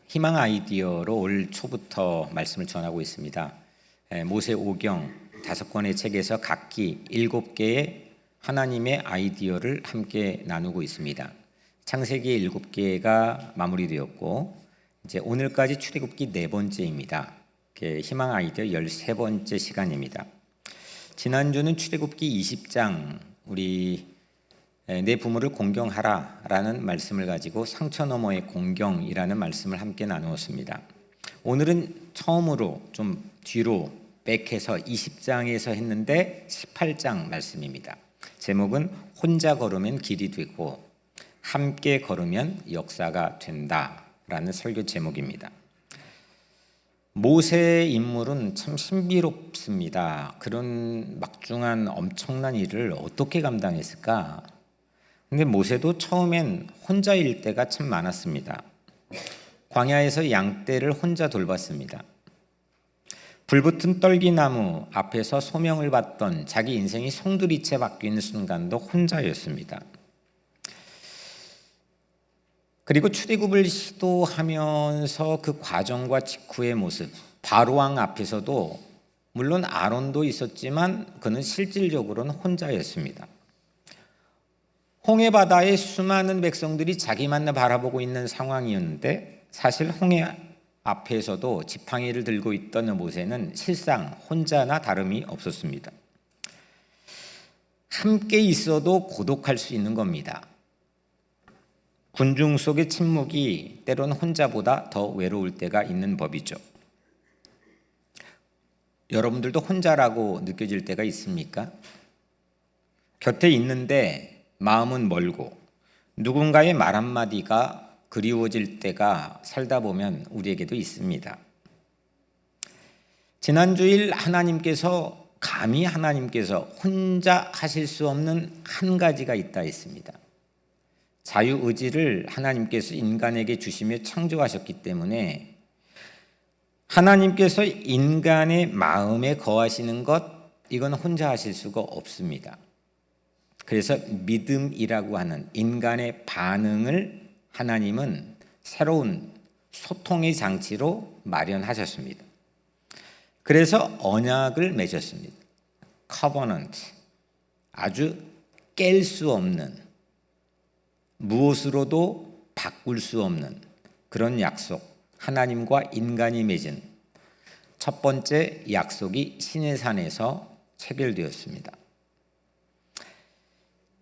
희망 아이디어로 올 초부터 말씀을 전하고 있습니다. 모세 5경 5권의 책에서 각기 7개의 하나님의 아이디어를 함께 나누고 있습니다. 창세기 7개가 마무리되었고 이제 오늘까지 출애굽기 4번째입니다. 희망 아이디어 13번째 시간입니다. 지난주는 출애굽기 20장 우리 내 부모를 공경하라 라는 말씀을 가지고 상처 너머의 공경이라는 말씀을 함께 나누었습니다. 오늘은 처음으로 좀 뒤로 백해서 20장에서 했는데 18장 말씀입니다. 제목은 혼자 걸으면 길이 되고 함께 걸으면 역사가 된다 라는 설교 제목입니다. 모세의 인물은 참 신비롭습니다. 그런 막중한 엄청난 일을 어떻게 감당했을까? 근데 모세도 처음엔 혼자일 때가 참 많았습니다. 광야에서 양떼를 혼자 돌봤습니다. 불붙은 떨기나무 앞에서 소명을 받던 자기 인생이 송두리째 바뀌는 순간도 혼자였습니다. 그리고 출애굽을 시도하면서 그 과정과 직후의 모습, 바로왕 앞에서도 물론 아론도 있었지만 그는 실질적으로는 혼자였습니다. 홍해 바다에 수많은 백성들이 자기만 바라보고 있는 상황이었는데 사실 홍해 앞에서도 지팡이를 들고 있던 모세는 실상 혼자나 다름이 없었습니다. 함께 있어도 고독할 수 있는 겁니다. 군중 속의 침묵이 때론 혼자보다 더 외로울 때가 있는 법이죠. 여러분들도 혼자라고 느껴질 때가 있습니까? 곁에 있는데 마음은 멀고 누군가의 말 한마디가 그리워질 때가 살다 보면 우리에게도 있습니다. 지난주일 감히 하나님께서 혼자 하실 수 없는 한 가지가 있다 했습니다. 자유의지를 하나님께서 인간에게 주시며 창조하셨기 때문에 하나님께서 인간의 마음에 거하시는 것, 이건 혼자 하실 수가 없습니다. 그래서 믿음이라고 하는 인간의 반응을 하나님은 새로운 소통의 장치로 마련하셨습니다. 그래서 언약을 맺었습니다. 커버넌트, 아주 깰 수 없는, 무엇으로도 바꿀 수 없는 그런 약속, 하나님과 인간이 맺은 첫 번째 약속이 시내산에서 체결되었습니다.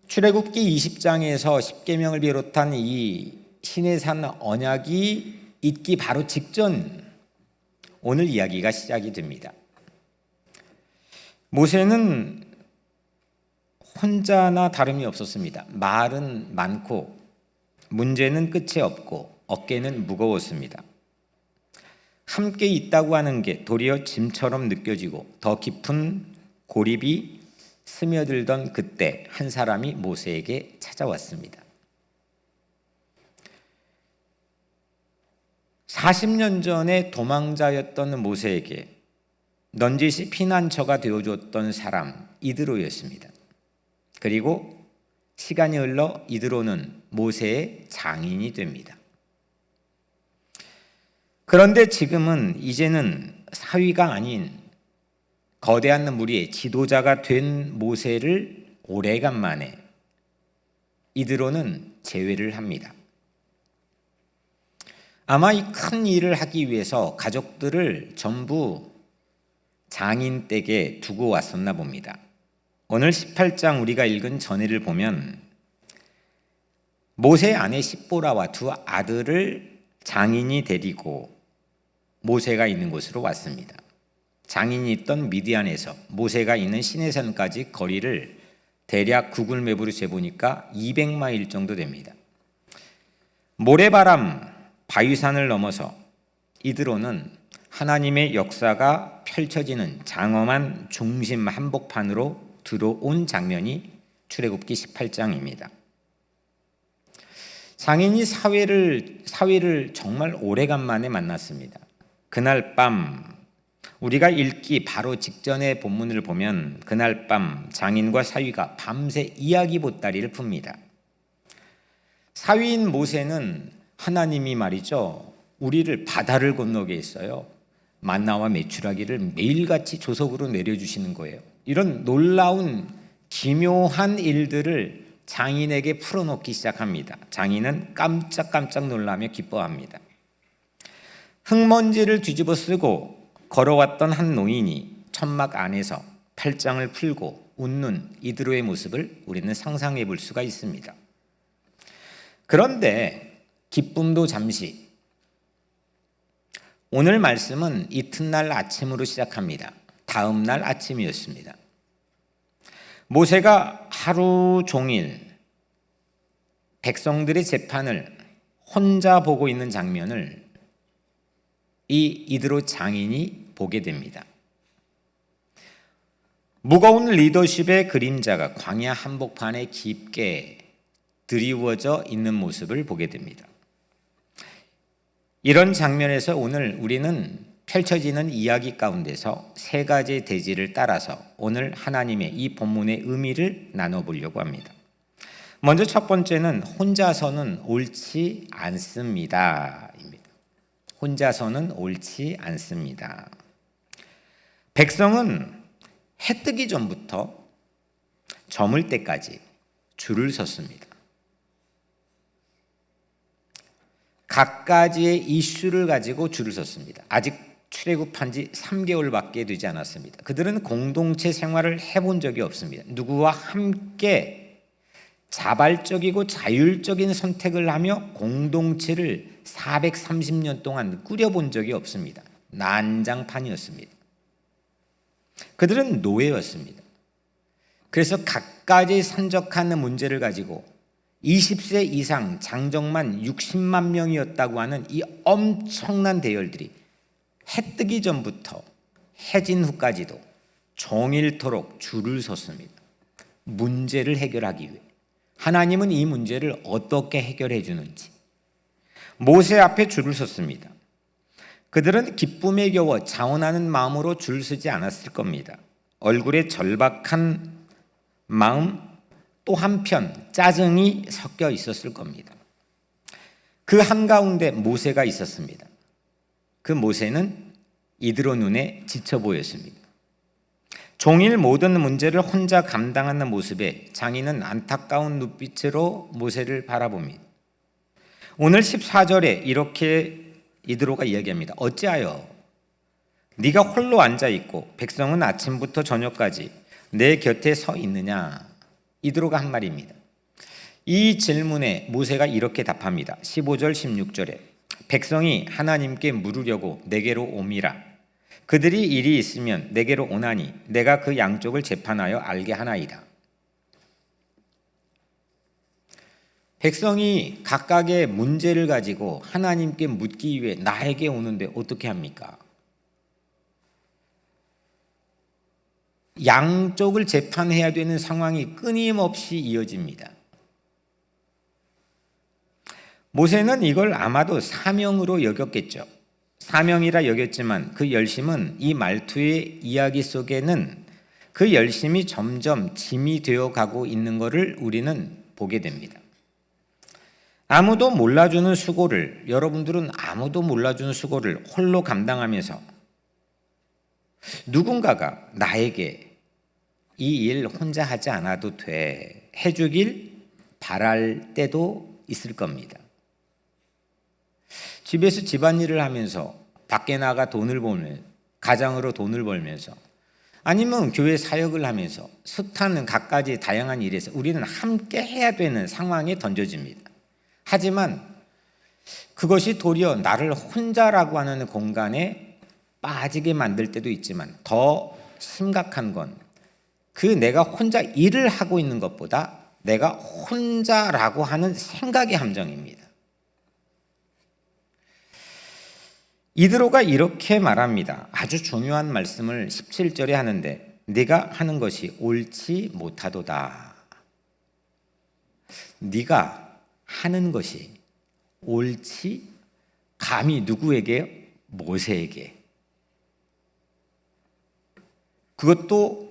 출애굽기 20장에서 십계명을 비롯한 이 시내산 언약이 있기 바로 직전 오늘 이야기가 시작이 됩니다. 모세는 혼자나 다름이 없었습니다. 말은 많고 문제는 끝이 없고 어깨는 무거웠습니다. 함께 있다고 하는 게 도리어 짐처럼 느껴지고 더 깊은 고립이 스며들던 그때 한 사람이 모세에게 찾아왔습니다. 40년 전에 도망자였던 모세에게 넌지시 피난처가 되어줬던 사람 이드로였습니다. 그리고 시간이 흘러 이드로는 모세의 장인이 됩니다. 그런데 지금은 이제는 사위가 아닌 거대한 무리의 지도자가 된 모세를 오래간만에 이드로는 제외를 합니다. 아마 이 큰 일을 하기 위해서 가족들을 전부 장인 댁에 두고 왔었나 봅니다. 오늘 18장 우리가 읽은 전의를 보면 모세의 아내 십보라와 두 아들을 장인이 데리고 모세가 있는 곳으로 왔습니다. 장인이 있던 미디안에서 모세가 있는 시내산까지 거리를 대략 구글 맵으로 재보니까 200마일 정도 됩니다. 모래바람, 바위산을 넘어서 이드로는 하나님의 역사가 펼쳐지는 장엄한 중심 한복판으로 들어온 장면이 출애굽기 18장입니다. 장인이 사위를 정말 오래간만에 만났습니다. 그날 밤 우리가 읽기 바로 직전의 본문을 보면 그날 밤 장인과 사위가 밤새 이야기 보따리를 풉니다. 사위인 모세는 하나님이 말이죠, 우리를 바다를 건너게 했어요. 만나와 메추라기를 매일같이 조석으로 내려주시는 거예요. 이런 놀라운 기묘한 일들을 장인에게 풀어놓기 시작합니다. 장인은 깜짝깜짝 놀라며 기뻐합니다. 흙먼지를 뒤집어 쓰고 걸어왔던 한 노인이 천막 안에서 팔짱을 풀고 웃는 이드로의 모습을 우리는 상상해 볼 수가 있습니다. 그런데 기쁨도 잠시. 오늘 말씀은 이튿날 아침으로 시작합니다. 다음 날 아침이었습니다. 모세가 하루 종일 백성들의 재판을 혼자 보고 있는 장면을 이 이드로 장인이 보게 됩니다. 무거운 리더십의 그림자가 광야 한복판에 깊게 드리워져 있는 모습을 보게 됩니다. 이런 장면에서 오늘 우리는 펼쳐지는 이야기 가운데서 세 가지 대지를 따라서 오늘 하나님의 이 본문의 의미를 나눠보려고 합니다. 먼저 첫 번째는 혼자서는 옳지 않습니다. 혼자서는 옳지 않습니다. 백성은 해 뜨기 전부터 저물 때까지 줄을 섰습니다. 각가지의 이슈를 가지고 줄을 섰습니다. 아직 출애굽한 지 3개월밖에 되지 않았습니다. 그들은 공동체 생활을 해본 적이 없습니다. 누구와 함께 자발적이고 자율적인 선택을 하며 공동체를 430년 동안 꾸려본 적이 없습니다. 난장판이었습니다. 그들은 노예였습니다. 그래서 각가지 산적하는 문제를 가지고 20세 이상 장정만 60만 명이었다고 하는 이 엄청난 대열들이 해 뜨기 전부터 해진 후까지도 종일토록 줄을 섰습니다. 문제를 해결하기 위해. 하나님은 이 문제를 어떻게 해결해 주는지 모세 앞에 줄을 섰습니다. 그들은 기쁨에 겨워 자원하는 마음으로 줄 서지 않았을 겁니다. 얼굴에 절박한 마음, 또 한편 짜증이 섞여 있었을 겁니다. 그 한가운데 모세가 있었습니다. 그 모세는 이드로 눈에 지쳐 보였습니다. 종일 모든 문제를 혼자 감당하는 모습에 장인은 안타까운 눈빛으로 모세를 바라봅니다. 오늘 14절에 이렇게 이드로가 이야기합니다. 어찌하여 네가 홀로 앉아있고 백성은 아침부터 저녁까지 내 곁에 서 있느냐. 이드로가 한 말입니다. 이 질문에 모세가 이렇게 답합니다. 15절 16절에 백성이 하나님께 물으려고 내게로 옴이라. 그들이 일이 있으면 내게로 오나니 내가 그 양쪽을 재판하여 알게 하나이다. 백성이 각각의 문제를 가지고 하나님께 묻기 위해 나에게 오는데 어떻게 합니까? 양쪽을 재판해야 되는 상황이 끊임없이 이어집니다. 모세는 이걸 아마도 사명으로 여겼겠죠. 사명이라 여겼지만 그 열심은 이 말투의 이야기 속에는 그 열심이 점점 짐이 되어 가고 있는 것을 우리는 보게 됩니다. 아무도 몰라주는 수고를, 여러분들은 아무도 몰라주는 수고를 홀로 감당하면서 누군가가 나에게 이 일 혼자 하지 않아도 돼 해주길 바랄 때도 있을 겁니다. 집에서 집안일을 하면서 밖에 나가 돈을 벌면 가장으로 돈을 벌면서 아니면 교회 사역을 하면서 숱한 갖가지 다양한 일에서 우리는 함께 해야 되는 상황에 던져집니다. 하지만 그것이 도리어 나를 혼자라고 하는 공간에 빠지게 만들 때도 있지만 더 심각한 건 그 내가 혼자 일을 하고 있는 것보다 내가 혼자라고 하는 생각의 함정입니다. 이드로가 이렇게 말합니다. 아주 중요한 말씀을 17절에 하는데 네가 하는 것이 옳지 못하도다. 네가 하는 것이 옳지 감히 누구에게? 모세에게. 그것도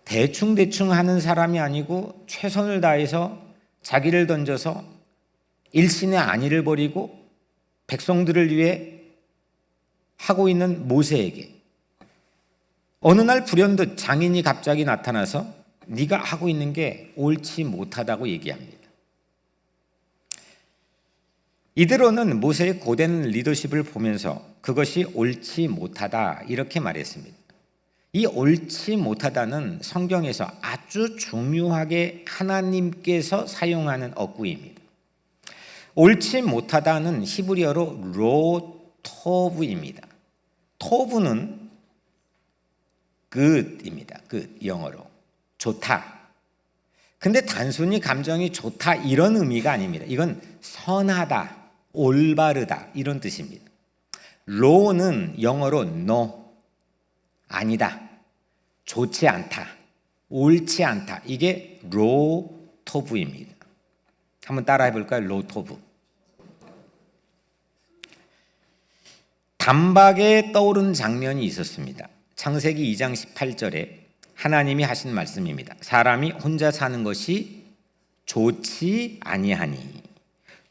대충 하는 사람이 아니고 최선을 다해서 자기를 던져서 일신의 안위를 버리고 백성들을 위해 하고 있는 모세에게 어느 날 불현듯 장인이 갑자기 나타나서 네가 하고 있는 게 옳지 못하다고 얘기합니다. 이드로는 모세의 고된 리더십을 보면서 그것이 옳지 못하다 이렇게 말했습니다. 이 옳지 못하다는 성경에서 아주 중요하게 하나님께서 사용하는 어구입니다. 옳지 못하다는 히브리어로 로토브입니다. 토브는 good입니다. good, 영어로 좋다. 근데 단순히 감정이 좋다 이런 의미가 아닙니다. 이건 선하다, 올바르다 이런 뜻입니다. low는 영어로 no, 아니다, 좋지 않다, 옳지 않다. 이게 로토브입니다. 한번 따라해 볼까요? 로토브. 단박에 떠오른 장면이 있었습니다. 창세기 2장 18절에 하나님이 하신 말씀입니다. 사람이 혼자 사는 것이 좋지 아니하니,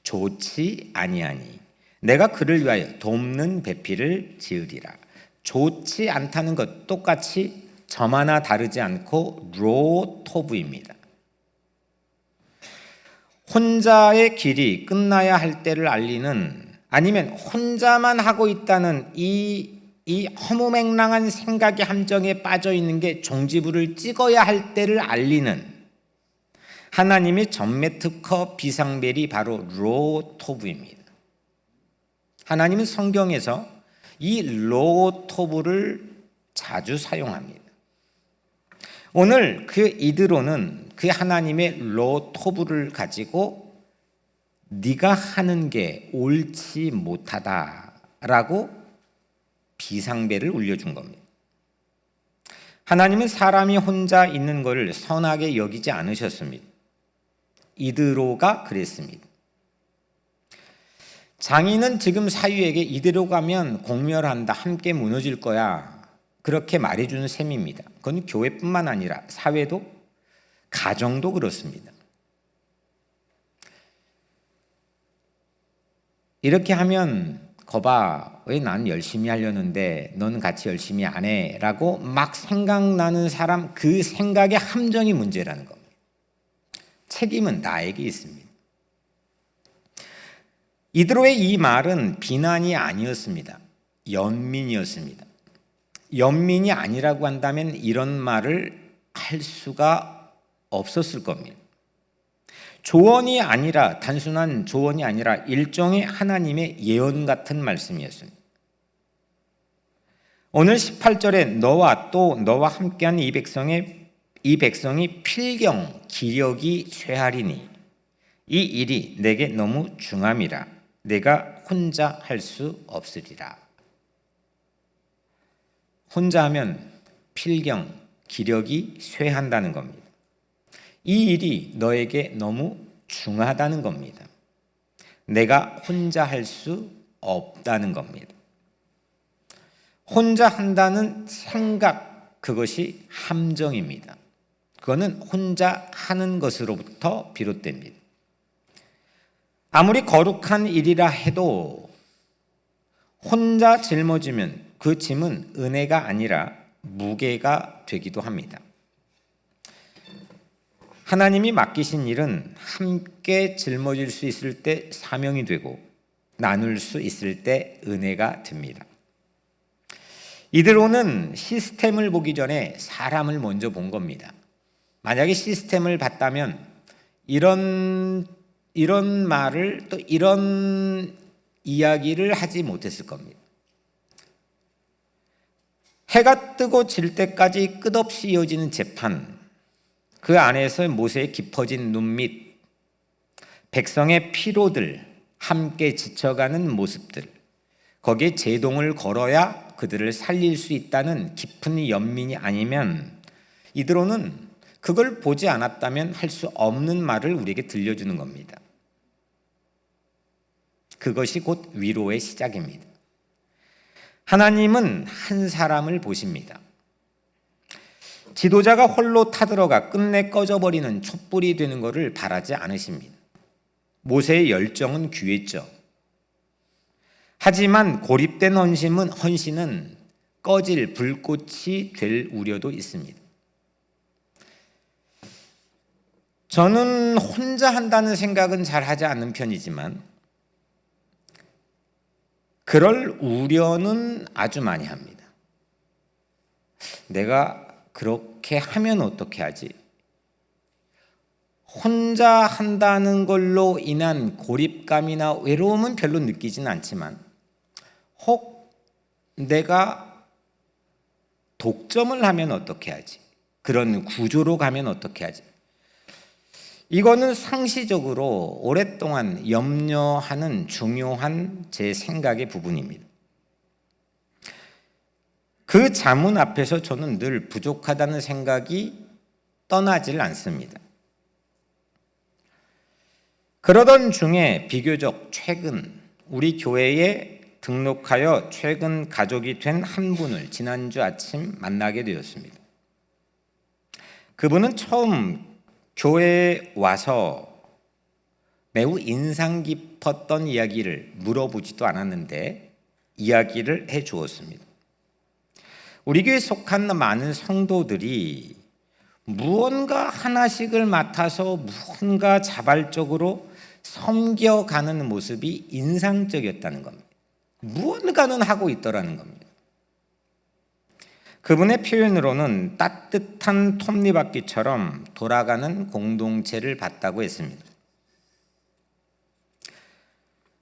좋지 아니하니 내가 그를 위하여 돕는 배필을 지으리라. 좋지 않다는 것 똑같이 점 하나 다르지 않고 로토브입니다. 혼자의 길이 끝나야 할 때를 알리는, 아니면 혼자만 하고 있다는 이 허무맹랑한 생각의 함정에 빠져 있는 게 종지부를 찍어야 할 때를 알리는 하나님의 전매특허 비상벨이 바로 로토브입니다. 하나님은 성경에서 이 로토브를 자주 사용합니다. 오늘 그 이드로는 그 하나님의 로토브를 가지고 네가 하는 게 옳지 못하다라고 비상벨을 울려준 겁니다. 하나님은 사람이 혼자 있는 것을 선하게 여기지 않으셨습니다. 이드로가 그랬습니다. 장인은 지금 사위에게 이대로 가면 공멸한다, 함께 무너질 거야, 그렇게 말해주는 셈입니다. 그건 교회뿐만 아니라 사회도, 가정도 그렇습니다. 이렇게 하면 거봐, 왜 난 열심히 하려는데 너는 같이 열심히 안 해? 라고 막 생각나는 사람, 그 생각의 함정이 문제라는 겁니다. 책임은 나에게 있습니다. 이드로의 이 말은 비난이 아니었습니다. 연민이었습니다. 연민이 아니라고 한다면 이런 말을 할 수가 없었을 겁니다. 조언이 아니라, 단순한 조언이 아니라 일종의 하나님의 예언 같은 말씀이었습니다. 오늘 18절에 너와 또 너와 함께한 이 백성이 필경 기력이 쇠하리니 이 일이 내게 너무 중함이라 내가 혼자 할 수 없으리라. 혼자 하면 필경 기력이 쇠한다는 겁니다. 이 일이 너에게 너무 중하다는 겁니다. 내가 혼자 할 수 없다는 겁니다. 혼자 한다는 생각, 그것이 함정입니다. 그거는 혼자 하는 것으로부터 비롯됩니다. 아무리 거룩한 일이라 해도 혼자 짊어지면 그 짐은 은혜가 아니라 무게가 되기도 합니다. 하나님이 맡기신 일은 함께 짊어질 수 있을 때 사명이 되고 나눌 수 있을 때 은혜가 됩니다. 이드로는 시스템을 보기 전에 사람을 먼저 본 겁니다. 만약에 시스템을 봤다면 이런 말을, 또 이런 이야기를 하지 못했을 겁니다. 해가 뜨고 질 때까지 끝없이 이어지는 재판, 그 안에서 모세의 깊어진 눈밑, 백성의 피로들, 함께 지쳐가는 모습들, 거기에 제동을 걸어야 그들을 살릴 수 있다는 깊은 연민이 아니면 이드로는 그걸 보지 않았다면 할 수 없는 말을 우리에게 들려주는 겁니다. 그것이 곧 위로의 시작입니다. 하나님은 한 사람을 보십니다. 지도자가 홀로 타들어가 끝내 꺼져버리는 촛불이 되는 것을 바라지 않으십니다. 모세의 열정은 귀했죠. 하지만 고립된 헌신은 꺼질 불꽃이 될 우려도 있습니다. 저는 혼자 한다는 생각은 잘 하지 않는 편이지만 그럴 우려는 아주 많이 합니다. 내가 그렇게 하면 어떻게 하지? 혼자 한다는 걸로 인한 고립감이나 외로움은 별로 느끼진 않지만 혹 내가 독점을 하면 어떻게 하지? 그런 구조로 가면 어떻게 하지? 이거는 상시적으로 오랫동안 염려하는 중요한 제 생각의 부분입니다. 그 자문 앞에서 저는 늘 부족하다는 생각이 떠나질 않습니다. 그러던 중에 비교적 최근 우리 교회에 등록하여 최근 가족이 된 한 분을 지난주 아침 만나게 되었습니다. 그분은 처음 교회에 와서 매우 인상 깊었던 이야기를 물어보지도 않았는데 이야기를 해 주었습니다. 우리 교회에 속한 많은 성도들이 무언가 하나씩을 맡아서 무언가 자발적으로 섬겨가는 모습이 인상적이었다는 겁니다. 무언가는 하고 있더라는 겁니다. 그분의 표현으로는 따뜻한 톱니바퀴처럼 돌아가는 공동체를 봤다고 했습니다.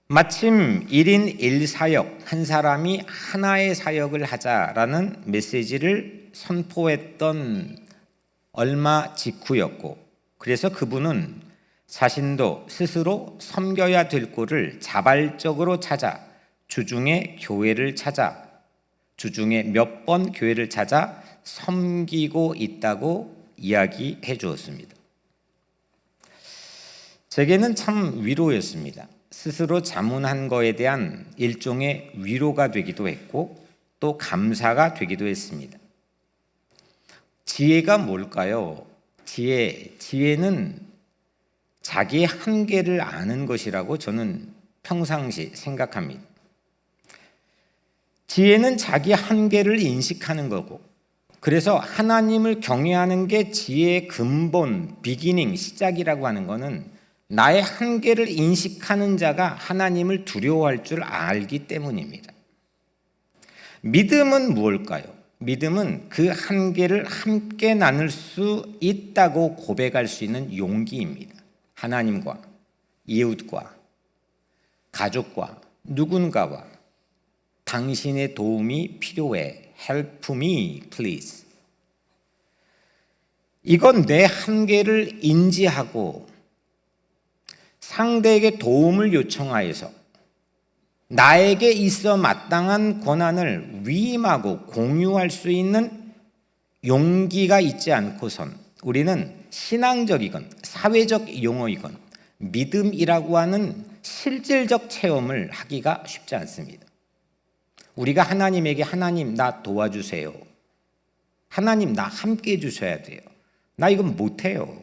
마침 1인 1사역, 한 사람이 하나의 사역을 하자라는 메시지를 선포했던 얼마 직후였고, 그래서 그분은 자신도 스스로 섬겨야 될 꼴을 자발적으로 찾아 주중에 몇 번 교회를 찾아 섬기고 있다고 이야기해 주었습니다. 제게는 참 위로였습니다. 스스로 자문한 거에 대한 일종의 위로가 되기도 했고 또 감사가 되기도 했습니다. 지혜가 뭘까요? 지혜는 자기의 한계를 아는 것이라고 저는 평상시 생각합니다. 지혜는 자기 한계를 인식하는 거고, 그래서 하나님을 경외하는 게 지혜의 근본, 비기닝, 시작이라고 하는 것은 나의 한계를 인식하는 자가 하나님을 두려워할 줄 알기 때문입니다. 믿음은 무엇일까요? 믿음은 그 한계를 함께 나눌 수 있다고 고백할 수 있는 용기입니다. 하나님과, 이웃과, 가족과, 누군가와 당신의 도움이 필요해. Help me, please. 이건 내 한계를 인지하고 상대에게 도움을 요청하여서 나에게 있어 마땅한 권한을 위임하고 공유할 수 있는 용기가 있지 않고선 우리는 신앙적이건 사회적 용어이건 믿음이라고 하는 실질적 체험을 하기가 쉽지 않습니다. 우리가 하나님에게 하나님 나 도와주세요. 하나님 나 함께 해주셔야 돼요. 나 이건 못해요.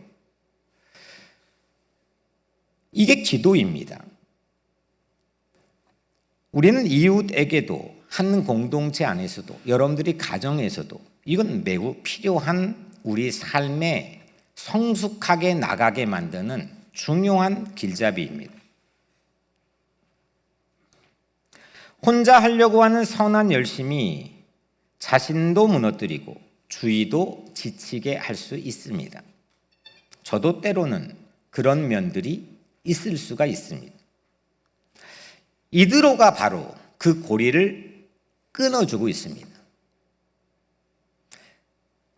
이게 기도입니다. 우리는 이웃에게도 한 공동체 안에서도 여러분들이 가정에서도 이건 매우 필요한 우리 삶에 성숙하게 나가게 만드는 중요한 길잡이입니다. 혼자 하려고 하는 선한 열심이 자신도 무너뜨리고 주위도 지치게 할 수 있습니다. 저도 때로는 그런 면들이 있을 수가 있습니다. 이드로가 바로 그 고리를 끊어주고 있습니다.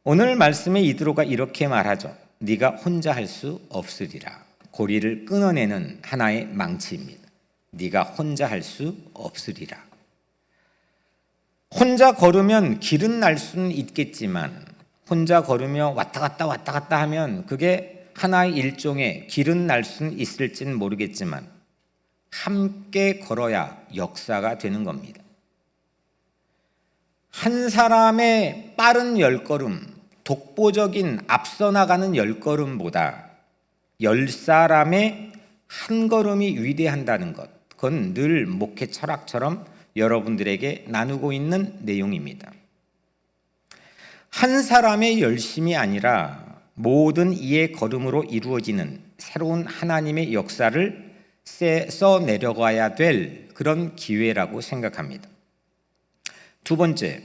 오늘 말씀에 이드로가 이렇게 말하죠. 네가 혼자 할 수 없으리라. 고리를 끊어내는 하나의 망치입니다. 네가 혼자 할 수 없으리라. 혼자 걸으면 길은 날 수는 있겠지만 혼자 걸으며 왔다 갔다 하면 그게 하나의 일종의 길은 날 수는 있을지는 모르겠지만 함께 걸어야 역사가 되는 겁니다. 한 사람의 빠른 열걸음, 독보적인 앞서 나가는 열걸음보다 10사람의 한 걸음이 위대한다는 것, 그건 늘 목회 철학처럼 여러분들에게 나누고 있는 내용입니다. 한 사람의 열심이 아니라 모든 이의 걸음으로 이루어지는 새로운 하나님의 역사를 써내려가야 될 그런 기회라고 생각합니다. 두 번째,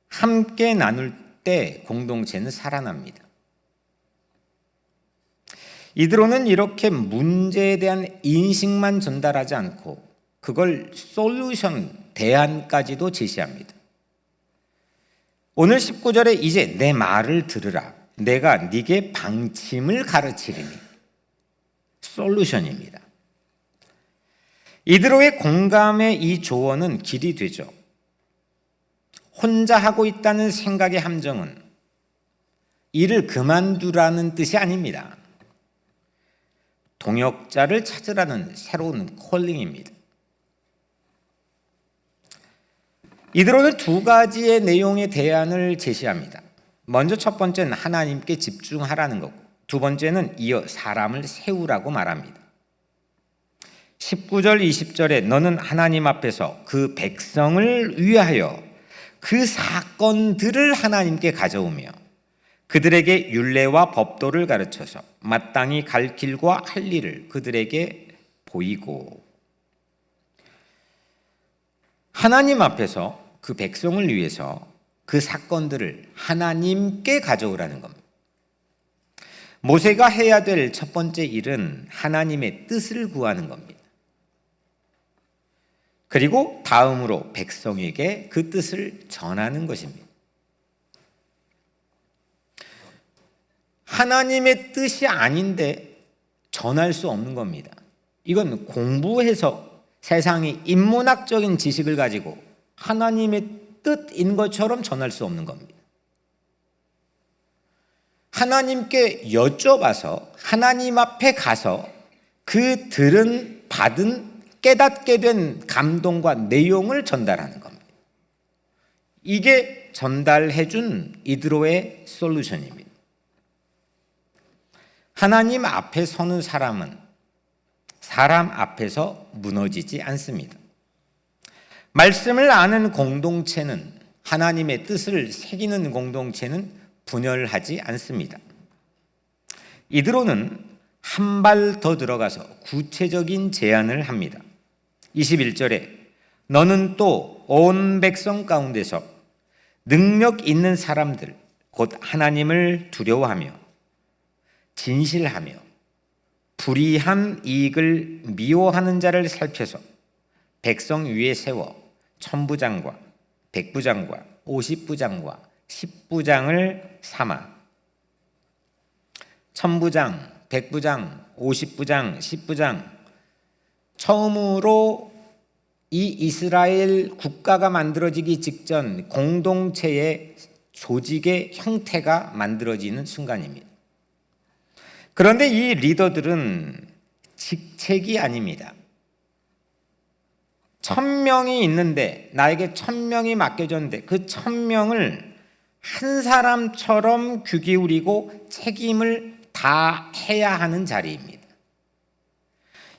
함께 나눌 때 공동체는 살아납니다. 이드로는 이렇게 문제에 대한 인식만 전달하지 않고 그걸 솔루션, 대안까지도 제시합니다. 오늘 19절에 이제 내 말을 들으라. 내가 네게 방침을 가르치리니. 솔루션입니다. 이드로의 공감의 이 조언은 길이 되죠. 혼자 하고 있다는 생각의 함정은 일을 그만두라는 뜻이 아닙니다. 동역자를 찾으라는 새로운 콜링입니다. 이드로는 두 가지의 내용의 대안을 제시합니다. 먼저 첫 번째는 하나님께 집중하라는 거고, 두 번째는 이어 사람을 세우라고 말합니다. 19절 20절에 너는 하나님 앞에서 그 백성을 위하여 그 사건들을 하나님께 가져오며 그들에게 율례와 법도를 가르쳐서 마땅히 갈 길과 할 일을 그들에게 보이고, 하나님 앞에서 그 백성을 위해서 그 사건들을 하나님께 가져오라는 겁니다. 모세가 해야 될 첫 번째 일은 하나님의 뜻을 구하는 겁니다. 그리고 다음으로 백성에게 그 뜻을 전하는 것입니다. 하나님의 뜻이 아닌데 전할 수 없는 겁니다. 이건 공부해서 세상의 인문학적인 지식을 가지고 하나님의 뜻인 것처럼 전할 수 없는 겁니다. 하나님께 여쭤봐서 하나님 앞에 가서 그 들은 받은 깨닫게 된 감동과 내용을 전달하는 겁니다. 이게 전달해 준 이드로의 솔루션입니다. 하나님 앞에 서는 사람은 사람 앞에서 무너지지 않습니다. 말씀을 아는 공동체는, 하나님의 뜻을 새기는 공동체는 분열하지 않습니다. 이드로는 한 발 더 들어가서 구체적인 제안을 합니다. 21절에 너는 또 온 백성 가운데서 능력 있는 사람들 곧 하나님을 두려워하며 진실하며 불의한 이익을 미워하는 자를 살펴서 백성 위에 세워 천부장과 백부장과 50부장과 10부장을 삼아. 천부장, 백부장, 50부장, 10부장, 처음으로 이 이스라엘 국가가 만들어지기 직전 공동체의 조직의 형태가 만들어지는 순간입니다. 그런데 이 리더들은 직책이 아닙니다. 1000명이 있는데 나에게 1000명이 맡겨졌는데 그 1000명을 한 사람처럼 귀 기울이고 책임을 다 해야 하는 자리입니다.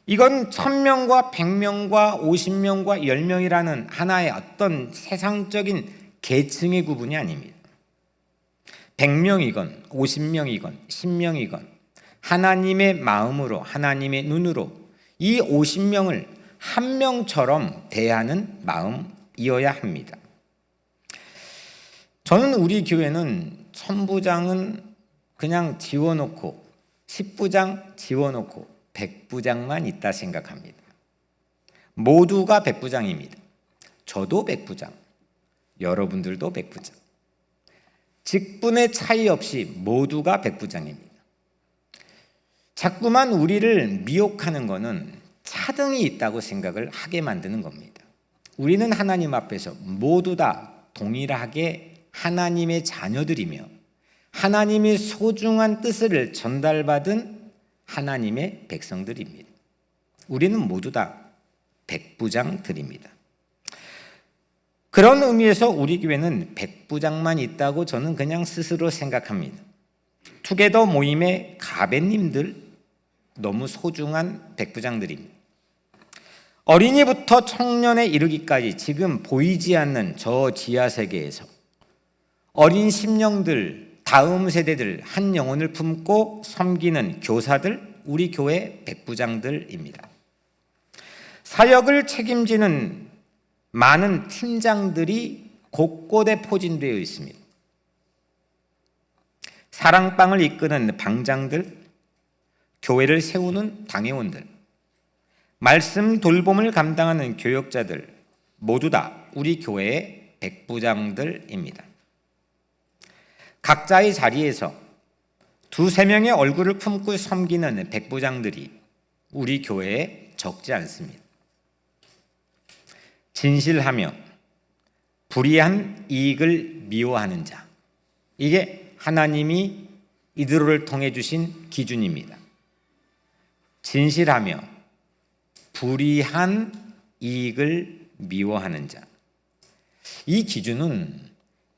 이건 1000명과 100명과 50명과 10명이라는 하나의 어떤 세상적인 계층의 구분이 아닙니다. 100명이건 50명이건 10명이건 하나님의 마음으로, 하나님의 눈으로 이 50명을 한 명처럼 대하는 마음이어야 합니다. 저는 우리 교회는 천부장은 그냥 지워놓고 10부장 지워놓고 100부장만 있다 생각합니다. 모두가 100부장입니다. 저도 100부장, 여러분들도 100부장. 직분의 차이 없이 모두가 100부장입니다. 자꾸만 우리를 미혹하는 것은 차등이 있다고 생각을 하게 만드는 겁니다. 우리는 하나님 앞에서 모두 다 동일하게 하나님의 자녀들이며 하나님의 소중한 뜻을 전달받은 하나님의 백성들입니다. 우리는 모두 다 백부장들입니다. 그런 의미에서 우리 교회는 백부장만 있다고 저는 그냥 스스로 생각합니다. 투게더 모임의 가베님들, 너무 소중한 백부장들입니다. 어린이부터 청년에 이르기까지 지금 보이지 않는 저 지하 세계에서 어린 심령들, 다음 세대들 한 영혼을 품고 섬기는 교사들, 우리 교회 백부장들입니다. 사역을 책임지는 많은 팀장들이 곳곳에 포진되어 있습니다. 사랑방을 이끄는 방장들, 교회를 세우는 당회원들, 말씀 돌봄을 감당하는 교역자들, 모두 다 우리 교회의 백부장들입니다. 각자의 자리에서 두세 명의 얼굴을 품고 섬기는 백부장들이 우리 교회에 적지 않습니다. 진실하며 불의한 이익을 미워하는 자, 이게 하나님이 이들을 통해 주신 기준입니다. 진실하며 불의한 이익을 미워하는 자, 이 기준은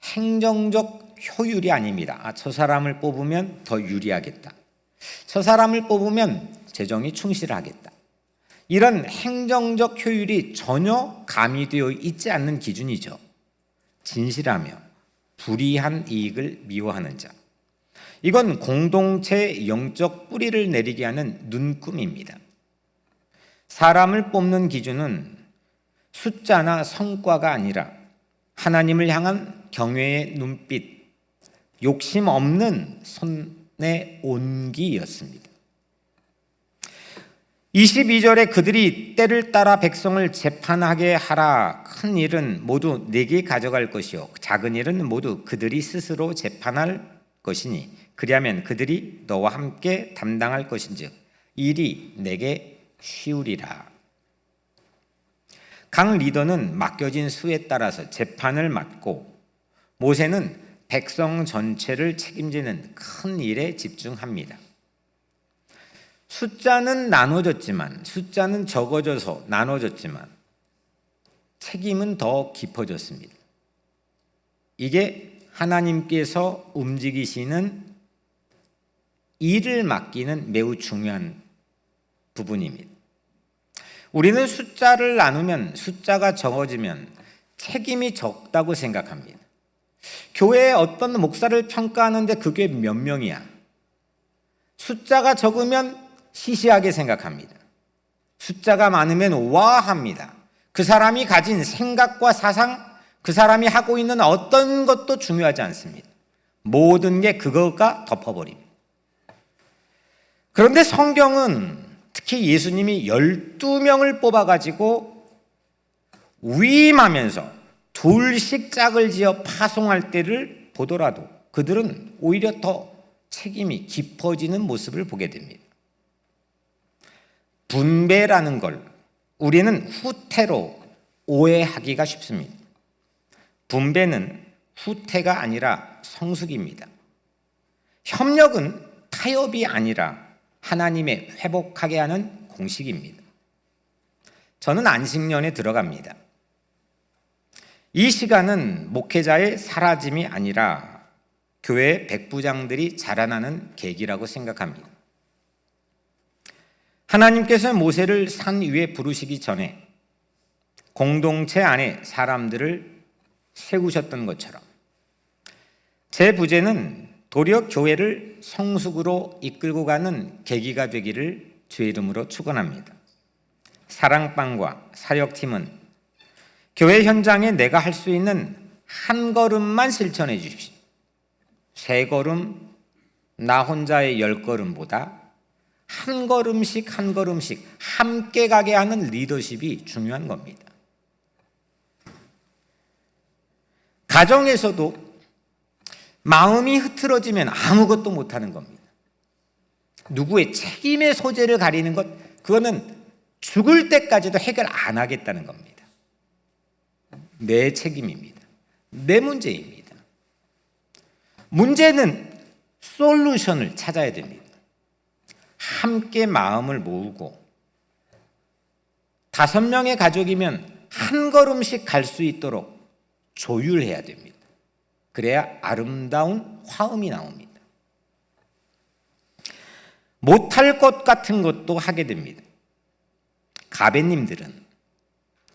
행정적 효율이 아닙니다. 저 사람을 뽑으면 더 유리하겠다, 저 사람을 뽑으면 재정이 충실하겠다, 이런 행정적 효율이 전혀 가미되어 있지 않는 기준이죠. 진실하며 불의한 이익을 미워하는 자, 이건 공동체의 영적 뿌리를 내리게 하는 눈금입니다. 사람을 뽑는 기준은 숫자나 성과가 아니라 하나님을 향한 경외의 눈빛, 욕심 없는 손의 온기였습니다. 22절에 그들이 때를 따라 백성을 재판하게 하라. 큰 일은 모두 내게 가져갈 것이요 작은 일은 모두 그들이 스스로 재판할 것이니 그리하면 그들이 너와 함께 담당할 것인즉 일이 내게 쉬우리라. 각 리더는 맡겨진 수에 따라서 재판을 맡고 모세는 백성 전체를 책임지는 큰 일에 집중합니다. 숫자는 나눠졌지만, 숫자는 적어져서 나눠졌지만 책임은 더 깊어졌습니다. 이게 하나님께서 움직이시는 일을 맡기는 매우 중요한 부분입니다. 우리는 숫자를 나누면, 숫자가 적어지면 책임이 적다고 생각합니다. 교회에 어떤 목사를 평가하는데 그게 몇 명이야? 숫자가 적으면 시시하게 생각합니다. 숫자가 많으면 와합니다. 그 사람이 가진 생각과 사상, 그 사람이 하고 있는 어떤 것도 중요하지 않습니다. 모든 게 그거가 덮어버립니다. 그런데 성경은 특히 예수님이 12명을 뽑아가지고 위임하면서 둘씩 짝을 지어 파송할 때를 보더라도 그들은 오히려 더 책임이 깊어지는 모습을 보게 됩니다. 분배라는 걸 우리는 후퇴로 오해하기가 쉽습니다. 분배는 후퇴가 아니라 성숙입니다. 협력은 타협이 아니라 하나님의 회복하게 하는 공식입니다. 저는 안식년에 들어갑니다. 이 시간은 목회자의 사라짐이 아니라 교회 백부장들이 자라나는 계기라고 생각합니다. 하나님께서 모세를 산 위에 부르시기 전에 공동체 안에 사람들을 세우셨던 것처럼 제 부제는 도리어 교회를 성숙으로 이끌고 가는 계기가 되기를 주의 이름으로 축원합니다. 사랑방과 사역팀은 교회 현장에 내가 할 수 있는 한 걸음만 실천해 주십시오. 세 걸음, 나 혼자의 10걸음보다 한 걸음씩 한 걸음씩 함께 가게 하는 리더십이 중요한 겁니다. 가정에서도 마음이 흐트러지면 아무것도 못하는 겁니다. 누구의 책임의 소재를 가리는 것, 그거는 죽을 때까지도 해결 안 하겠다는 겁니다. 내 책임입니다. 내 문제입니다. 문제는 솔루션을 찾아야 됩니다. 함께 마음을 모으고 5명의 가족이면 한 걸음씩 갈 수 있도록 조율해야 됩니다. 그래야 아름다운 화음이 나옵니다. 못할 것 같은 것도 하게 됩니다. 가베님들은,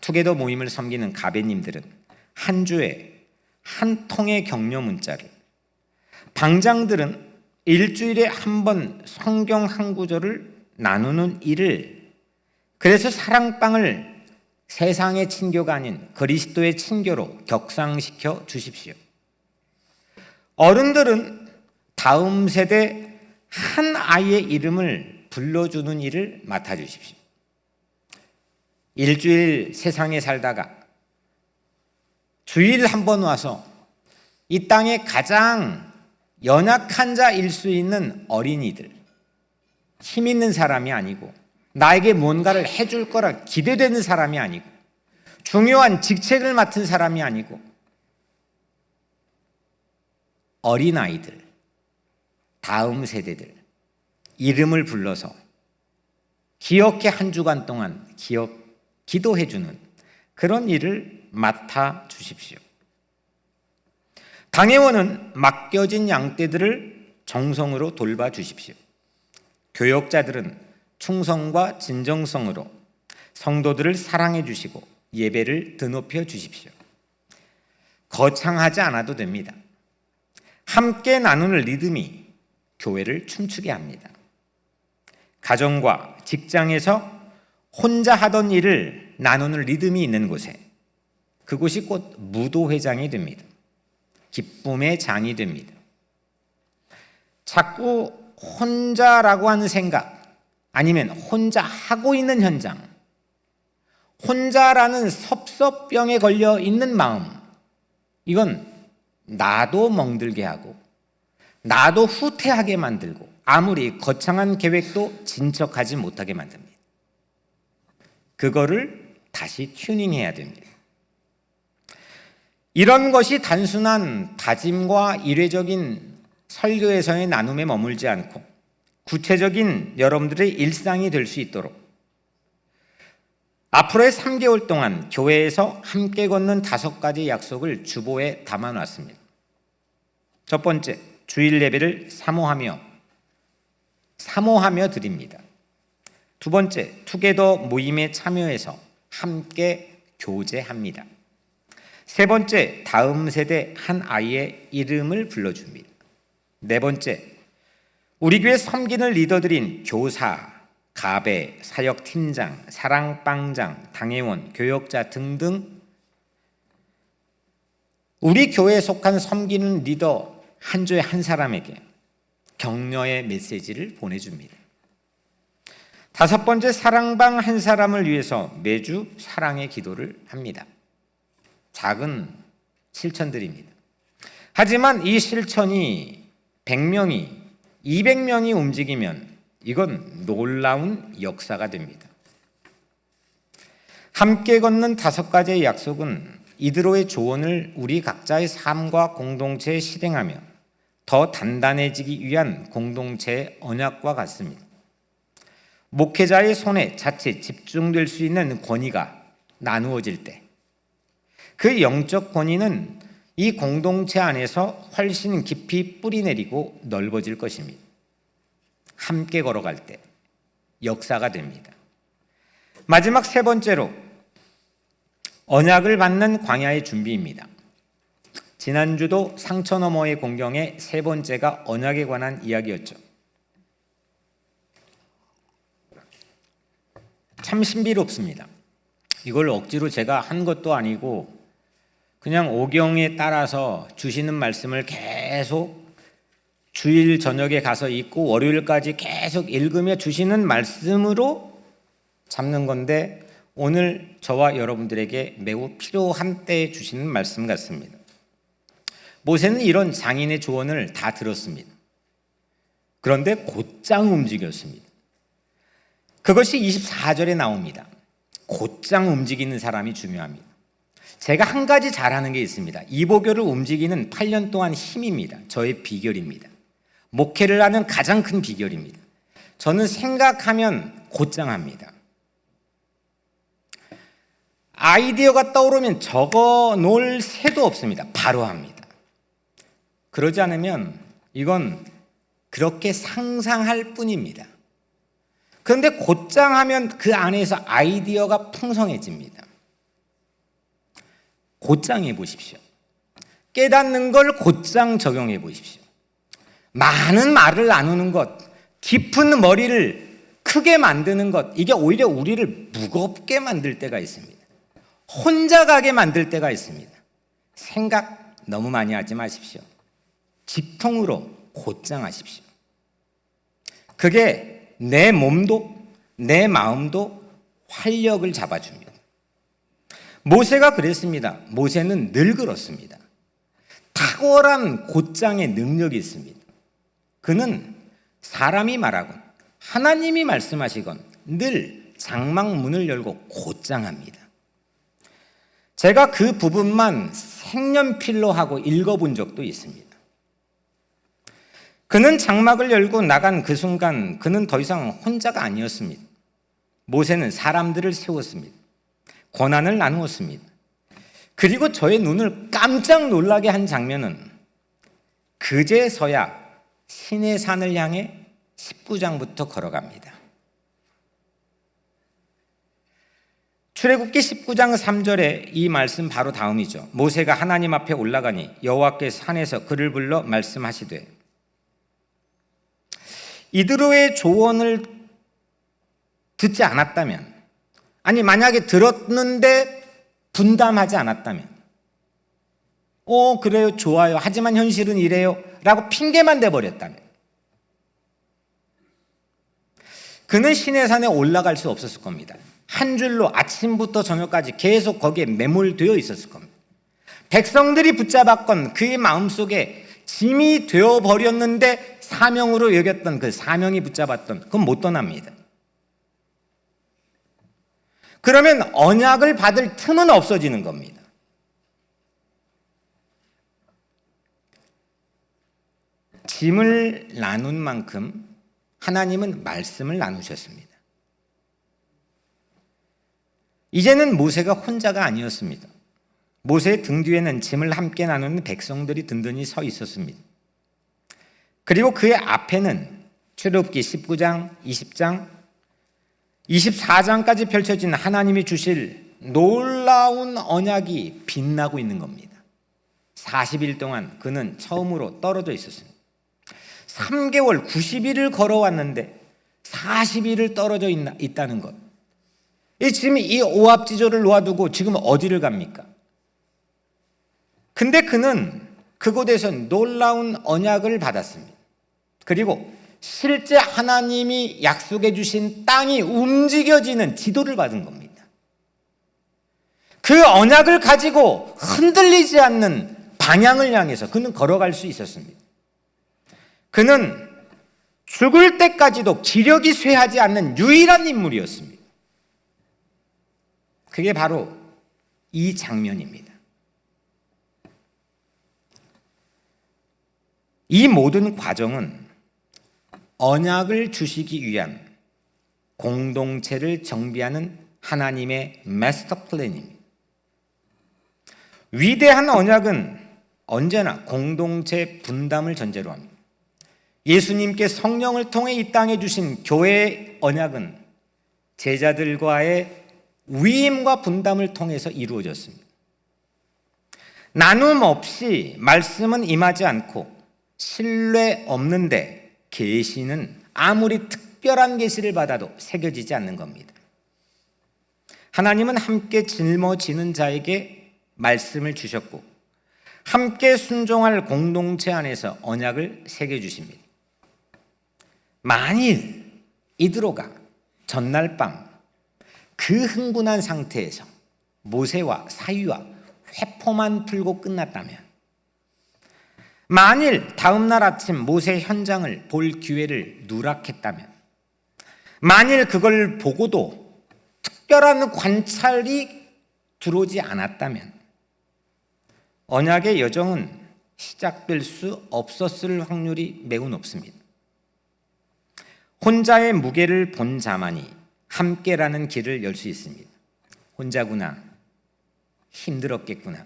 투게더 모임을 섬기는 가베님들은 한 주에 한 통의 격려 문자를, 방장들은 일주일에 한 번 성경 한 구절을 나누는 일을, 그래서 사랑방을 세상의 친교가 아닌 그리스도의 친교로 격상시켜 주십시오. 어른들은 다음 세대 한 아이의 이름을 불러주는 일을 맡아주십시오. 일주일 세상에 살다가 주일 한 번 와서 이 땅에 가장 연약한 자일 수 있는 어린이들, 힘 있는 사람이 아니고 나에게 뭔가를 해줄 거라 기대되는 사람이 아니고 중요한 직책을 맡은 사람이 아니고 어린아이들, 다음 세대들 이름을 불러서 기억해 한 주간 동안 기도해주는 그런 일을 맡아 주십시오. 당회원은 맡겨진 양떼들을 정성으로 돌봐 주십시오. 교역자들은 충성과 진정성으로 성도들을 사랑해 주시고 예배를 드높여 주십시오. 거창하지 않아도 됩니다. 함께 나누는 리듬이 교회를 춤추게 합니다. 가정과 직장에서 혼자 하던 일을 나누는 리듬이 있는 곳에, 그곳이 곧 무도회장이 됩니다. 기쁨의 장이 됩니다. 자꾸 혼자라고 하는 생각, 아니면 혼자 하고 있는 현장, 혼자라는 섭섭병에 걸려 있는 마음, 이건 나도 멍들게 하고 나도 후퇴하게 만들고 아무리 거창한 계획도 진척하지 못하게 만듭니다. 그거를 다시 튜닝해야 됩니다. 이런 것이 단순한 다짐과 일회적인 설교에서의 나눔에 머물지 않고 구체적인 여러분들의 일상이 될 수 있도록 앞으로의 3개월 동안 교회에서 함께 걷는 5가지 약속을 주보에 담아놨습니다. 첫 번째, 주일 예배를 사모하며 드립니다. 두 번째, 투게더 모임에 참여해서 함께 교제합니다. 세 번째, 다음 세대 한 아이의 이름을 불러줍니다. 네 번째, 우리 교회 섬기는 리더들인 교사, 가베, 사역팀장, 사랑빵장, 당회원, 교역자 등등 우리 교회에 속한 섬기는 리더 한 주에 한 사람에게 격려의 메시지를 보내줍니다. 다섯 번째, 사랑방 한 사람을 위해서 매주 사랑의 기도를 합니다. 작은 실천들입니다. 하지만 이 실천이 100명이, 200명이 움직이면 이건 놀라운 역사가 됩니다. 함께 걷는 5가지의 약속은 이드로의 조언을 우리 각자의 삶과 공동체에 실행하며 더 단단해지기 위한 공동체의 언약과 같습니다. 목회자의 손에 자칫 집중될 수 있는 권위가 나누어질 때 그 영적 권위는 이 공동체 안에서 훨씬 깊이 뿌리내리고 넓어질 것입니다. 함께 걸어갈 때 역사가 됩니다. 마지막 세 번째로 언약을 받는 광야의 준비입니다. 지난주도 상처 너머의 공경의 세 번째가 언약에 관한 이야기였죠. 참 신비롭습니다. 이걸 억지로 제가 한 것도 아니고 그냥 오경에 따라서 주시는 말씀을 계속 주일 저녁에 가서 읽고 월요일까지 계속 읽으며 주시는 말씀으로 잡는 건데 오늘 저와 여러분들에게 매우 필요한 때에 주시는 말씀 같습니다. 모세는 이런 장인의 조언을 다 들었습니다. 그런데 곧장 움직였습니다. 그것이 24절에 나옵니다. 곧장 움직이는 사람이 중요합니다. 제가 한 가지 잘하는 게 있습니다. 이보교를 움직이는 8년 동안 힘입니다. 저의 비결입니다. 목회를 하는 가장 큰 비결입니다. 저는 생각하면 곧장 합니다. 아이디어가 떠오르면 적어 놓을 새도 없습니다. 바로 합니다. 그러지 않으면 이건 그렇게 상상할 뿐입니다. 그런데 곧장 하면 그 안에서 아이디어가 풍성해집니다. 곧장 해보십시오. 깨닫는 걸 곧장 적용해 보십시오. 많은 말을 나누는 것, 깊은 머리를 크게 만드는 것, 이게 오히려 우리를 무겁게 만들 때가 있습니다. 혼자 가게 만들 때가 있습니다. 생각 너무 많이 하지 마십시오. 직통으로 곧장 하십시오. 그게 내 몸도 내 마음도 활력을 잡아줍니다. 모세가 그랬습니다. 모세는 늘 그렇습니다. 탁월한 곧장의 능력이 있습니다. 그는 사람이 말하건 하나님이 말씀하시건 늘 장막문을 열고 곧장합니다. 제가 그 부분만 색연필로 하고 읽어본 적도 있습니다. 그는 장막을 열고 나간 그 순간 그는 더 이상 혼자가 아니었습니다. 모세는 사람들을 세웠습니다. 고난을 나누었습니다. 그리고 저의 눈을 깜짝 놀라게 한 장면은 그제서야 신의 산을 향해 19장부터 걸어갑니다. 출애굽기 19장 3절에 이 말씀 바로 다음이죠. 모세가 하나님 앞에 올라가니 여호와께서 산에서 그를 불러 말씀하시되, 이드로의 조언을 듣지 않았다면, 아니 만약에 들었는데 분담하지 않았다면, 그래요, 좋아요, 하지만 현실은 이래요 라고 핑계만 대버렸다면 그는 신의 산에 올라갈 수 없었을 겁니다. 한 줄로 아침부터 저녁까지 계속 거기에 매몰되어 있었을 겁니다. 백성들이 붙잡았건 그의 마음속에 짐이 되어버렸는데 사명으로 여겼던 그 사명이 붙잡았던, 그건 못 떠납니다. 그러면 언약을 받을 틈은 없어지는 겁니다. 짐을 나눈 만큼 하나님은 말씀을 나누셨습니다. 이제는 모세가 혼자가 아니었습니다. 모세의 등 뒤에는 짐을 함께 나누는 백성들이 든든히 서 있었습니다. 그리고 그의 앞에는 출애굽기 19장, 20장, 24장까지 펼쳐진 하나님이 주실 놀라운 언약이 빛나고 있는 겁니다. 40일 동안 그는 처음으로 떨어져 있었습니다. 3개월 90일을 걸어왔는데 40일을 떨어져 있다는 것. 지금 이 오합지졸을 놓아두고 지금 어디를 갑니까? 근데 그는 그곳에서 놀라운 언약을 받았습니다. 그리고 실제 하나님이 약속해 주신 땅이 움직여지는 지도를 받은 겁니다. 그 언약을 가지고 흔들리지 않는 방향을 향해서 그는 걸어갈 수 있었습니다. 그는 죽을 때까지도 기력이 쇠하지 않는 유일한 인물이었습니다. 그게 바로 이 장면입니다. 이 모든 과정은 언약을 주시기 위한 공동체를 정비하는 하나님의 마스터 플랜입니다. 위대한 언약은 언제나 공동체 분담을 전제로 합니다. 예수님께 성령을 통해 이 땅에 주신 교회의 언약은 제자들과의 위임과 분담을 통해서 이루어졌습니다. 나눔 없이 말씀은 임하지 않고 신뢰 없는데 계시는 아무리 특별한 계시를 받아도 새겨지지 않는 겁니다. 하나님은 함께 짊어지는 자에게 말씀을 주셨고 함께 순종할 공동체 안에서 언약을 새겨주십니다. 만일 이드로가 전날 밤 그 흥분한 상태에서 모세와 사위와 회포만 풀고 끝났다면, 만일 다음날 아침 모세 현장을 볼 기회를 누락했다면, 만일 그걸 보고도 특별한 관찰이 들어오지 않았다면 언약의 여정은 시작될 수 없었을 확률이 매우 높습니다. 혼자의 무게를 본 자만이 함께라는 길을 열 수 있습니다. 혼자구나, 힘들었겠구나.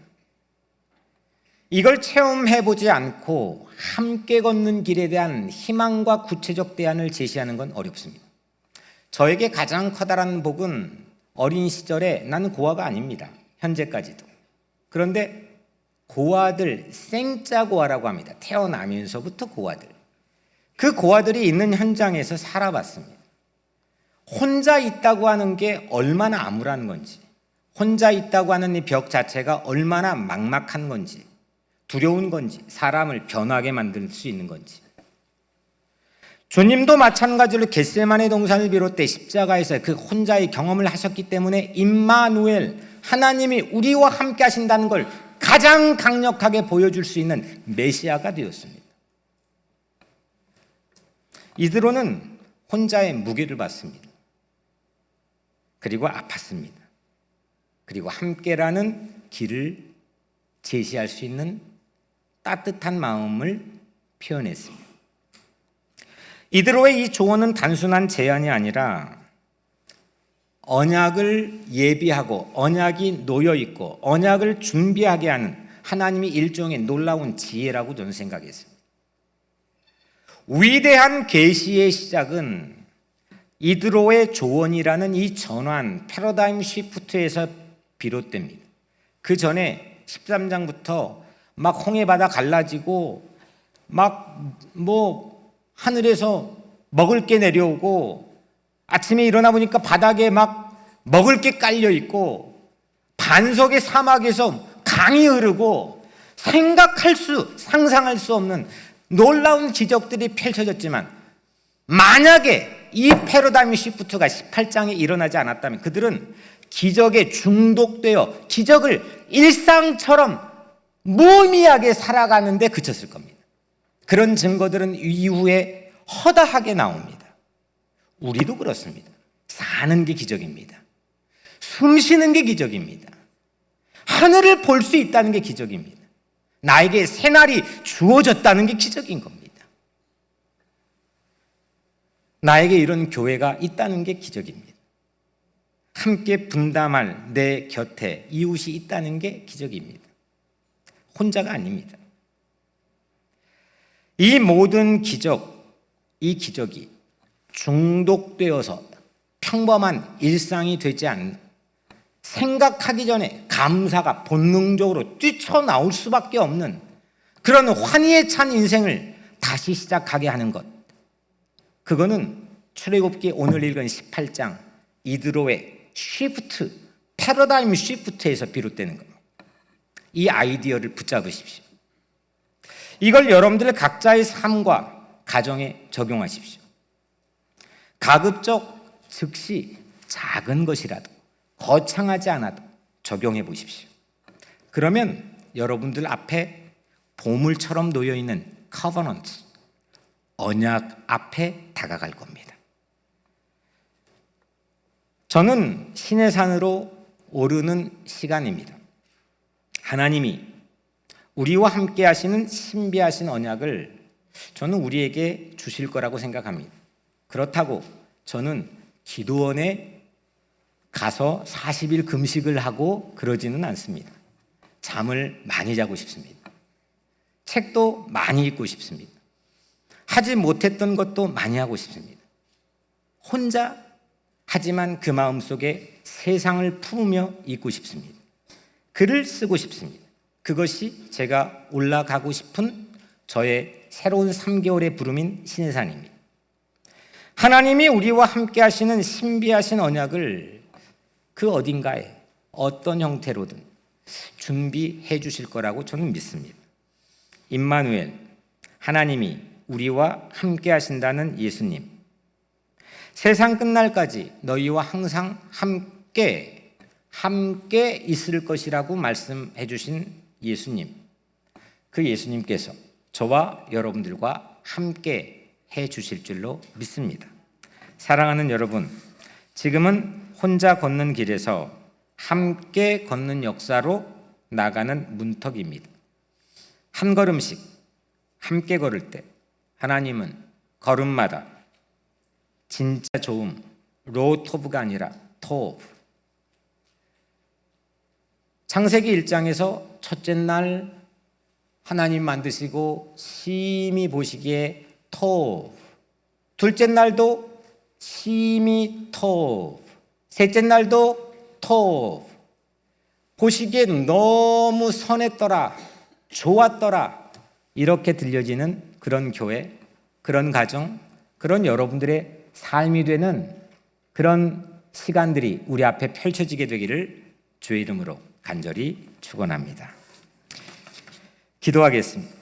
이걸 체험해보지 않고 함께 걷는 길에 대한 희망과 구체적 대안을 제시하는 건 어렵습니다. 저에게 가장 커다란 복은 어린 시절에 나는 고아가 아닙니다. 현재까지도. 그런데 고아들, 생짜 고아라고 합니다. 태어나면서부터 고아들. 그 고아들이 있는 현장에서 살아봤습니다. 혼자 있다고 하는 게 얼마나 암울한 건지, 혼자 있다고 하는 이 벽 자체가 얼마나 막막한 건지, 두려운 건지, 사람을 변하게 만들 수 있는 건지. 주님도 마찬가지로 겟세마네 동산을 비롯해 십자가에서 그 혼자의 경험을 하셨기 때문에 임마누엘, 하나님이 우리와 함께 하신다는 걸 가장 강력하게 보여줄 수 있는 메시아가 되었습니다. 이드로는 혼자의 무게를 받습니다. 그리고 아팠습니다. 그리고 함께라는 길을 제시할 수 있는 따뜻한 마음을 표현했습니다. 이드로의 이 조언은 단순한 제안이 아니라 언약을 예비하고 언약이 놓여있고 언약을 준비하게 하는 하나님의 일종의 놀라운 지혜라고 저는 생각했습니다. 위대한 계시의 시작은 이드로의 조언이라는 이 전환, 패러다임 시프트에서 비롯됩니다. 그 전에 13장부터 막 홍해바다 갈라지고 막 하늘에서 먹을 게 내려오고 아침에 일어나 보니까 바닥에 막 먹을 게 깔려 있고 반석의 사막에서 강이 흐르고 상상할 수 없는 놀라운 기적들이 펼쳐졌지만 만약에 이 패러다임 시프트가 18장에 일어나지 않았다면 그들은 기적에 중독되어 기적을 일상처럼 무의미하게 살아가는데 그쳤을 겁니다. 그런 증거들은 이후에 허다하게 나옵니다. 우리도 그렇습니다. 사는 게 기적입니다. 숨 쉬는 게 기적입니다. 하늘을 볼 수 있다는 게 기적입니다. 나에게 새날이 주어졌다는 게 기적인 겁니다. 나에게 이런 교회가 있다는 게 기적입니다. 함께 분담할 내 곁에 이웃이 있다는 게 기적입니다. 혼자가 아닙니다. 이 모든 기적, 이 기적이 중독되어서 평범한 일상이 되지 않는, 생각하기 전에 감사가 본능적으로 뛰쳐나올 수밖에 없는 그런 환희에 찬 인생을 다시 시작하게 하는 것, 그거는 출애굽기 오늘 읽은 18장 이드로의 쉬프트, 패러다임 쉬프트에서 비롯되는 겁니다. 이 아이디어를 붙잡으십시오. 이걸 여러분들 각자의 삶과 가정에 적용하십시오. 가급적 즉시 작은 것이라도 거창하지 않아도 적용해 보십시오. 그러면 여러분들 앞에 보물처럼 놓여있는 커버넌트, 언약 앞에 다가갈 겁니다. 저는 신의 산으로 오르는 시간입니다. 하나님이 우리와 함께 하시는 신비하신 언약을 저는 우리에게 주실 거라고 생각합니다. 그렇다고 저는 기도원에 가서 40일 금식을 하고 그러지는 않습니다. 잠을 많이 자고 싶습니다. 책도 많이 읽고 싶습니다. 하지 못했던 것도 많이 하고 싶습니다. 혼자 하지만 그 마음속에 세상을 품으며 있고 싶습니다. 글을 쓰고 싶습니다. 그것이 제가 올라가고 싶은 저의 새로운 3개월의 부름인 신의 산입니다. 하나님이 우리와 함께 하시는 신비하신 언약을 그 어딘가에 어떤 형태로든 준비해 주실 거라고 저는 믿습니다. 임마누엘, 하나님이 우리와 함께 하신다는 예수님, 세상 끝날까지 너희와 항상 함께 있을 것이라고 말씀해 주신 예수님, 그 예수님께서 저와 여러분들과 함께 해 주실 줄로 믿습니다. 사랑하는 여러분, 지금은 혼자 걷는 길에서 함께 걷는 역사로 나가는 문턱입니다. 한 걸음씩 함께 걸을 때 하나님은 걸음마다 진짜 좋음, 로토브가 아니라 토브. 창세기 1장에서 첫째 날 하나님 만드시고 심히 보시기에 토브, 둘째 날도 심히 토브, 셋째 날도 토브, 보시기에 너무 선했더라, 좋았더라, 이렇게 들려지는 그런 교회, 그런 가정, 그런 여러분들의 삶이 되는 그런 시간들이 우리 앞에 펼쳐지게 되기를 주의 이름으로 간절히 축원합니다. 기도하겠습니다.